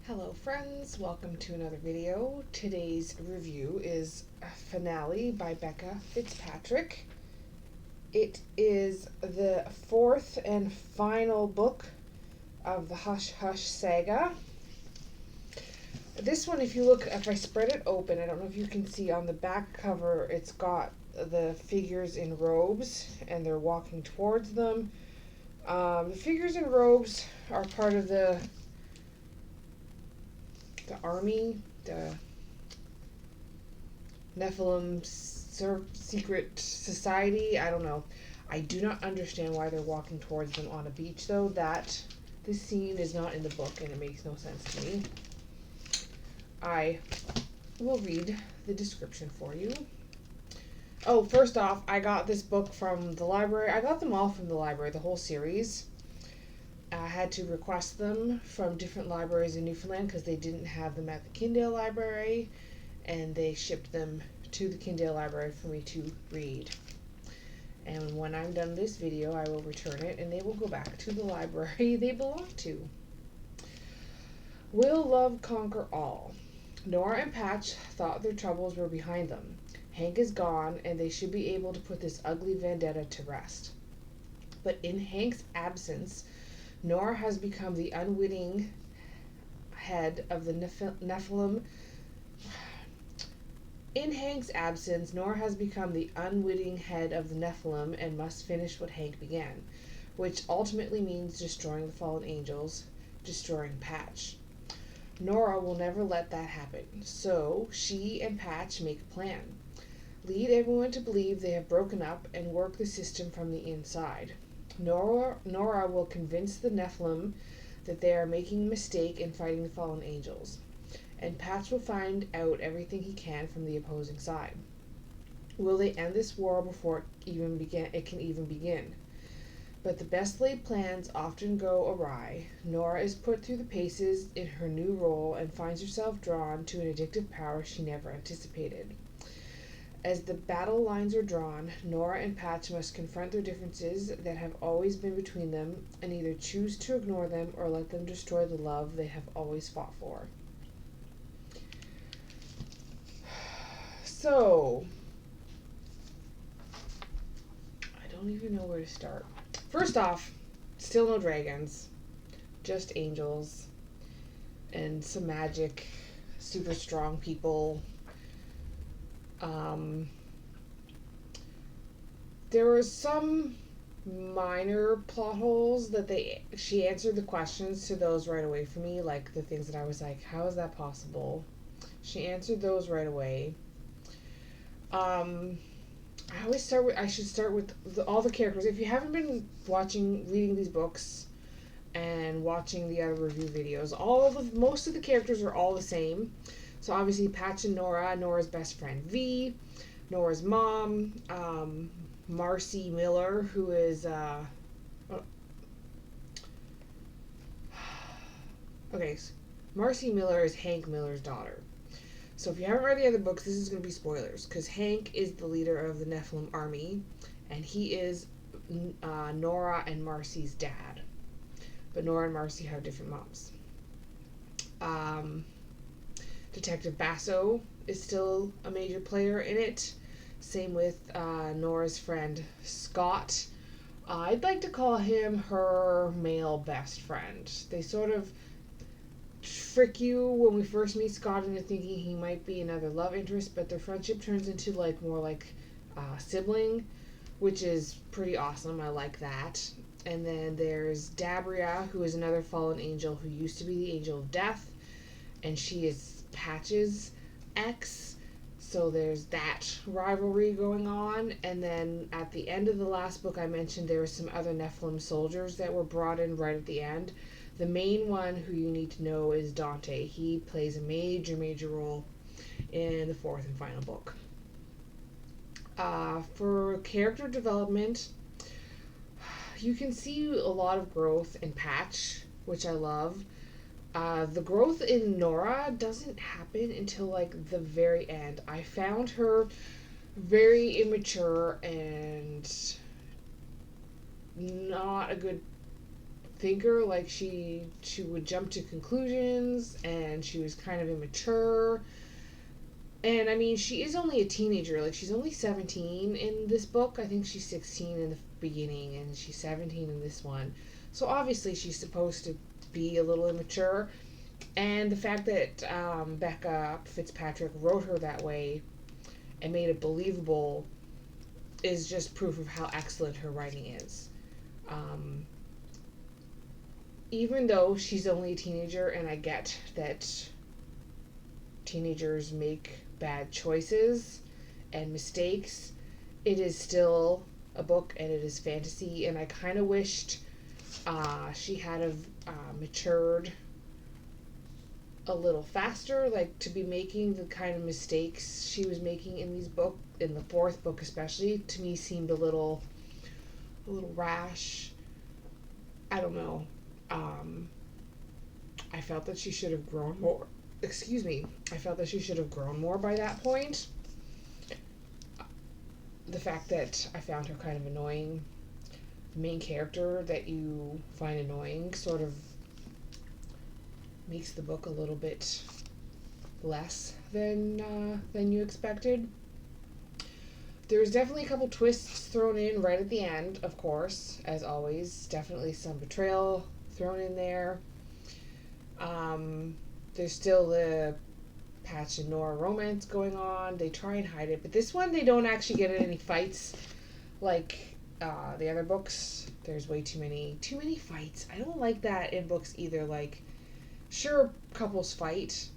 Hello friends, welcome to another video. Today's review is Finale by Becca Fitzpatrick. It is the fourth and final book of the Hush Hush saga. This one, if I spread it open, I don't know if you can see on the back cover, it's got the figures in robes and they're walking towards them. The figures in robes are part of the army, the Nephilim secret society. I don't know. I do not understand why they're walking towards them on a beach, though. This scene is not in the book, and it makes no sense to me. I will read the description for you. Oh, first off, I got this book from the library. I got them all from the library, the whole series. I had to request them from different libraries in Newfoundland because they didn't have them at the Kindale Library, and they shipped them to the Kindale Library for me to read. And when I'm done this video, I will return it and they will go back to the library they belong to. Will love conquer all? Nora and Patch thought their troubles were behind them. Hank is gone and they should be able to put this ugly vendetta to rest. But in Hank's absence, Nora has become the unwitting head of the Nephilim. In Hank's absence, Nora has become the unwitting head of the Nephilim and must finish what Hank began, which ultimately means destroying the fallen angels, destroying Patch. Nora will never let that happen, so she and Patch make a plan. Lead everyone to believe they have broken up and work the system from the inside. Nora will convince the Nephilim that they are making a mistake in fighting the fallen angels, and Patch will find out everything he can from the opposing side. Will they end this war before it can even begin? But the best laid plans often go awry. Nora is put through the paces in her new role and finds herself drawn to an addictive power she never anticipated. As the battle lines are drawn, Nora and Patch must confront their differences that have always been between them and either choose to ignore them or let them destroy the love they have always fought for. So, I don't even know where to start. First off, still no dragons, just angels and some magic, super strong people. There were some minor plot holes that she answered the questions to those right away for me, like the things that I was like, how is that possible? She answered those right away. I should start with all the characters. If you haven't been reading these books and watching the other review videos, most of the characters are all the same. So obviously Patch and Nora's best friend V, Nora's mom, Marcy Miller, who is Marcy Miller is Hank Miller's daughter. So if you haven't read the other books, this is going to be spoilers, because Hank is the leader of the Nephilim army, and he is Nora and Marcy's dad. But Nora and Marcy have different moms. Detective Basso is still a major player in it. Same with Nora's friend Scott. I'd like to call him her male best friend. They sort of trick you when we first meet Scott into thinking he might be another love interest, but their friendship turns into more like sibling, which is pretty awesome. I like that. And then there's Dabria, who is another fallen angel who used to be the angel of death, and she is Patch's ex. So there's that rivalry going on. And then at the end of the last book I mentioned, there were some other Nephilim soldiers that were brought in right at the end. The main one who you need to know is Dante. He plays a major role in the fourth and final book. For character development, you can see a lot of growth in Patch, which I love. The growth in Nora doesn't happen until the very end. I found her very immature and not a good thinker. Like she would jump to conclusions, and she was kind of immature. And I mean, she is only a teenager. Like, she's only 17 in this book. I think she's 16 in the beginning, and she's 17 in this one. So obviously, she's supposed to be a little immature. And the fact that Becca Fitzpatrick wrote her that way and made it believable is just proof of how excellent her writing is. Um, Even though she's only a teenager, and I get that teenagers make bad choices and mistakes, it is still a book and it is fantasy. And I kind of wished she had matured a little faster, like to be making the kind of mistakes she was making in these book in the fourth book especially, to me seemed a little rash. I don't know. Um, I felt that she should have grown more. Excuse me. I felt that she should have grown more by that point. The fact that I found her kind of annoying, the main character that you find annoying, sort of makes the book a little bit less than you expected. There's definitely a couple twists thrown in right at the end, of course, as always. Definitely some betrayal thrown in there. There's still the Patch and Nora romance going on. They try and hide it, but this one they don't actually get in any fights like the other books. There's way too many fights. I don't like that in books either. Like, sure, couples fight,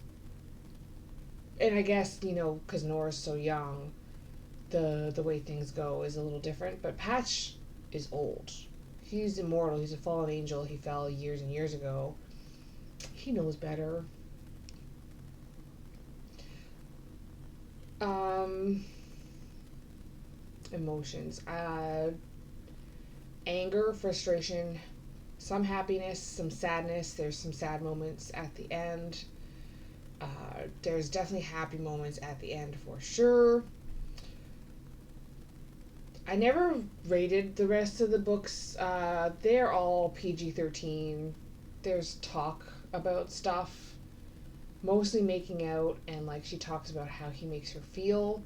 and I guess because Nora's so young, the way things go is a little different. But Patch is old. He's immortal. He's a fallen angel. He fell years and years ago. He knows better. Um, Emotions. Anger, frustration, some happiness, some sadness. There's some sad moments at the end. There's definitely happy moments at the end for sure. I never rated the rest of the books. They're all PG-13. There's talk about stuff, mostly making out, and like she talks about how he makes her feel,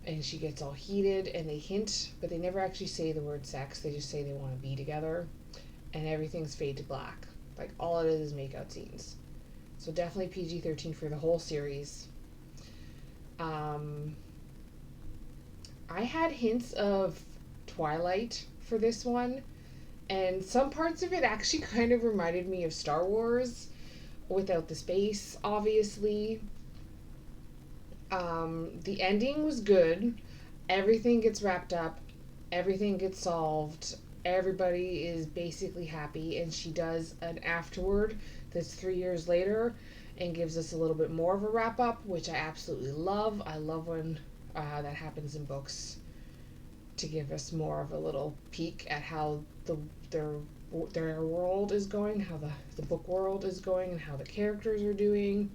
and she gets all heated, and they hint, but they never actually say the word sex. They just say they want to be together, and everything's fade to black. Like, all it is makeout scenes. So definitely PG-13 for the whole series. I had hints of Twilight for this one, and some parts of it actually kind of reminded me of Star Wars without the space, obviously. The ending was good. Everything gets wrapped up, everything gets solved, everybody is basically happy, and she does an afterward that's 3 years later and gives us a little bit more of a wrap up, which I absolutely love. I love when that happens in books, to give us more of a little peek at how their world is going, how the book world is going, and how the characters are doing.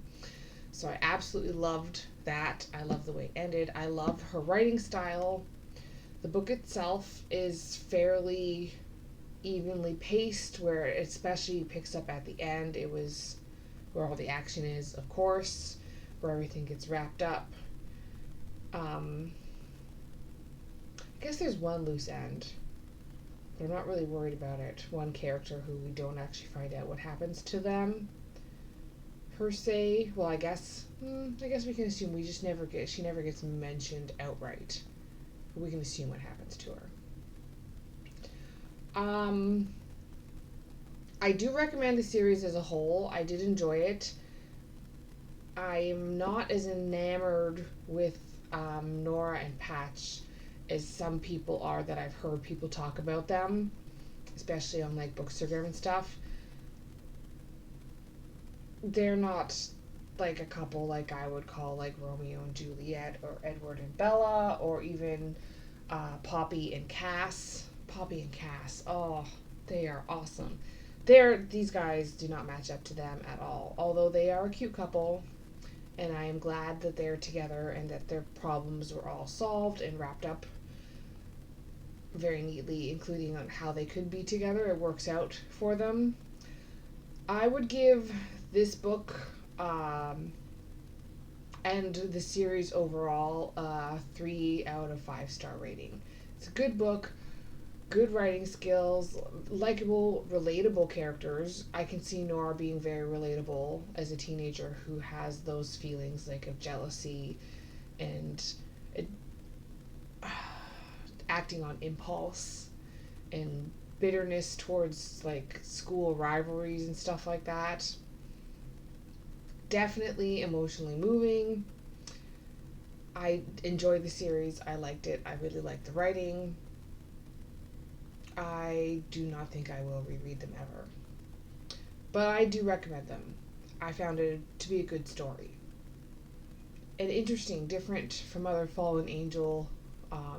So I absolutely loved that. I love the way it ended. I love her writing style. The book itself is fairly evenly paced, where it especially picks up at the end. It was where all the action is, of course, where everything gets wrapped up. I guess there's one loose end, but I'm not really worried about it. One character who we don't actually find out what happens to them, per se. Well, I guess we can assume she never gets mentioned outright. But we can assume what happens to her. I do recommend the series as a whole. I did enjoy it. I'm not as enamored with Nora and Patch as some people are that I've heard people talk about them, especially on like Bookstagram and stuff. They're not like a couple like I would call like Romeo and Juliet, or Edward and Bella, or even Poppy and Cass. Poppy and Cass, oh, they are awesome. These guys do not match up to them at all, although they are a cute couple, and I am glad that they're together and that their problems were all solved and wrapped up very neatly, including on how they could be together. It works out for them. I would give this book and the series overall 3 out of 5 star rating. It's a good book, good writing skills, likable, relatable characters. I can see Nora being very relatable as a teenager who has those feelings like of jealousy and it, acting on impulse and bitterness towards like school rivalries and stuff like that. Definitely emotionally moving. I enjoyed the series. I liked it. I really liked the writing. I do not think I will reread them ever. But I do recommend them. I found it to be a good story. And interesting, different from other Fallen Angel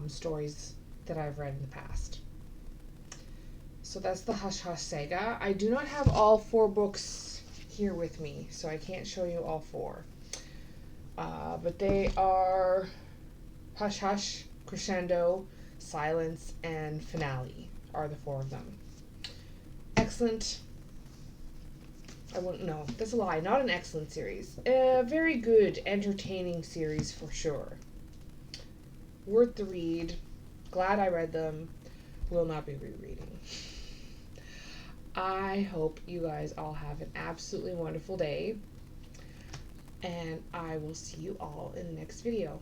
stories that I've read in the past. So that's the Hush Hush Saga. I do not have all 4 books here with me, so I can't show you all 4. But they are Hush Hush, Crescendo, Silence, and Finale are the 4 of them. Excellent. I won't. No, that's a lie. Not an excellent series. A very good, entertaining series for sure. Worth the read. Glad I read them. Will not be rereading. I hope you guys all have an absolutely wonderful day. And I will see you all in the next video.